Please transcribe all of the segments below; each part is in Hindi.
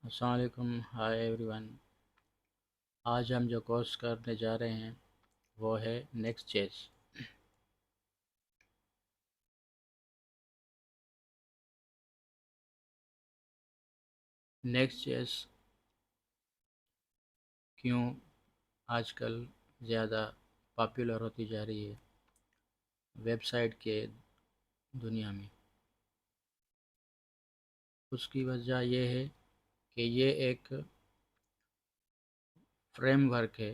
अस्सलाम वालेकुम, हाय एवरीवन। आज हम जो कोर्स करने जा रहे हैं वो है नेक्स्ट.जेएस। नेक्स्ट.जेएस क्यों आजकल ज़्यादा पॉपुलर होती जा रही है वेबसाइट के दुनिया में? उसकी वजह यह है कि ये एक फ्रेमवर्क है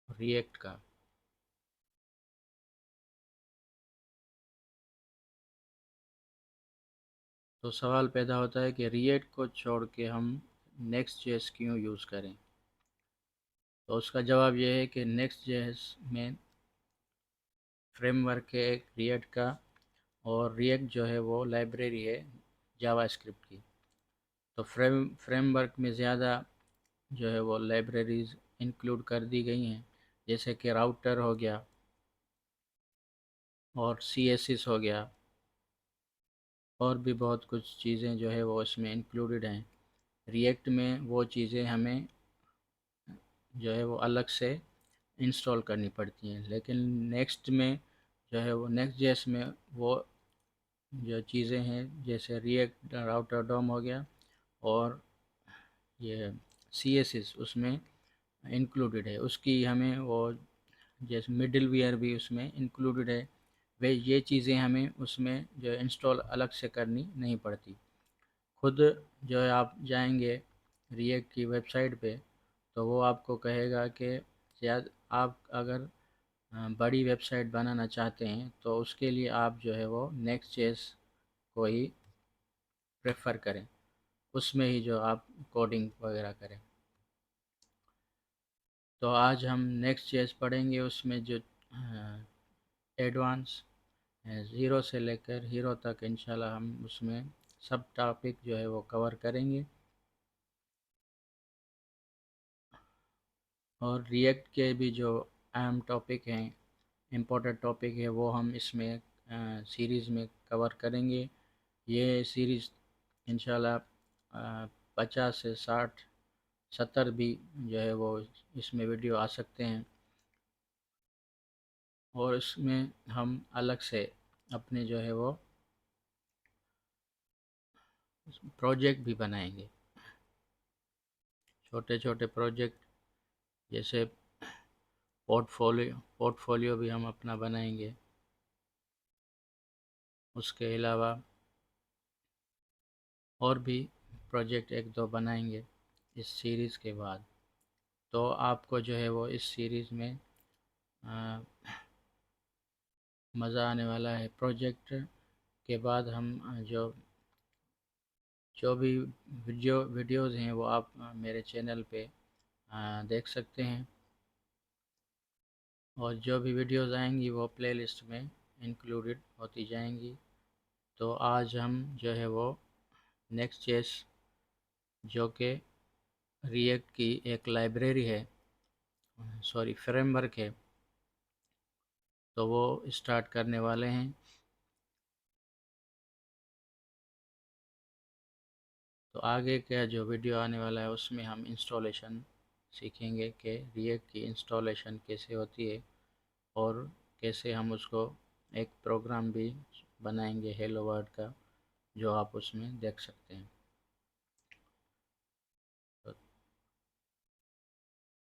रिएक्ट का। तो सवाल पैदा होता है कि रिएक्ट को छोड़ के हम नेक्स्ट.जेएस क्यों यूज़ करें। तो उसका जवाब यह है कि नेक्स्ट.जेएस में फ्रेमवर्क है एक रिएक्ट का, और रिएक्ट जो है वो लाइब्रेरी है जावास्क्रिप्ट की। तो फ्रेमवर्क में ज़्यादा जो है वो लाइब्रेरीज़ इंक्लूड कर दी गई हैं, जैसे कि राउटर हो गया और सीएसएस हो गया, और भी बहुत कुछ चीज़ें जो है वो इसमें इंक्लूडेड हैं। रिएक्ट में वो चीज़ें हमें जो है वो अलग से इंस्टॉल करनी पड़ती हैं, लेकिन नेक्स्ट में जो है वो नेक्स्ट.जेएस में वो जो चीज़ें हैं जैसे रिएक्ट राउटर डोम हो गया और ये सीएसएस उसमें इंक्लूडेड है। उसकी हमें वो जैसे मिडिल वेयर भी उसमें इंक्लूडेड है। वे ये चीज़ें हमें उसमें जो इंस्टॉल अलग से करनी नहीं पड़ती। खुद जो है आप जाएंगे रिएक्ट की वेबसाइट पे तो वो आपको कहेगा कि शायद आप अगर बड़ी वेबसाइट बनाना चाहते हैं तो उसके लिए आप जो है वो नेक्स्ट.जेएस को ही प्रेफर करें, उसमें ही जो आप कोडिंग वगैरह करें। तो आज हम नेक्स्ट.जेएस पढ़ेंगे, उसमें जो एडवांस ज़ीरो से लेकर हीरो तक इंशाल्लाह हम उसमें सब टॉपिक जो है वो कवर करेंगे। और रिएक्ट के भी जो अहम टॉपिक हैं, इम्पोर्टेंट टॉपिक है, वो हम इसमें सीरीज़ में कवर करेंगे। ये सीरीज़ इंशाल्लाह 50 से 60 70 भी जो है वो इसमें वीडियो आ सकते हैं, और इसमें हम अलग से अपने जो है वो प्रोजेक्ट भी बनाएंगे, छोटे छोटे प्रोजेक्ट, जैसे पोर्टफोलियो भी हम अपना बनाएंगे। उसके अलावा और भी प्रोजेक्ट एक दो बनाएंगे इस सीरीज़ के बाद। तो आपको जो है वो इस सीरीज़ में मज़ा आने वाला है। प्रोजेक्ट के बाद हम जो जो भी वीडियोज़ हैं वो आप मेरे चैनल पे देख सकते हैं, और जो भी वीडियोज़ आएंगी वो प्लेलिस्ट में इंक्लूडेड होती जाएंगी। तो आज हम जो है वो नेक्स्ट.जेएस जो कि रिएक्ट की एक लाइब्रेरी है, सॉरी फ्रेमवर्क है, तो वो स्टार्ट करने वाले हैं। तो आगे का जो वीडियो आने वाला है उसमें हम इंस्टॉलेशन सीखेंगे कि रिएक्ट की इंस्टॉलेशन कैसे होती है, और कैसे हम उसको एक प्रोग्राम भी बनाएंगे हेलो वर्ल्ड का, जो आप उसमें देख सकते हैं। तो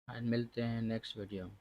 आज मिलते हैं नेक्स्ट वीडियो में।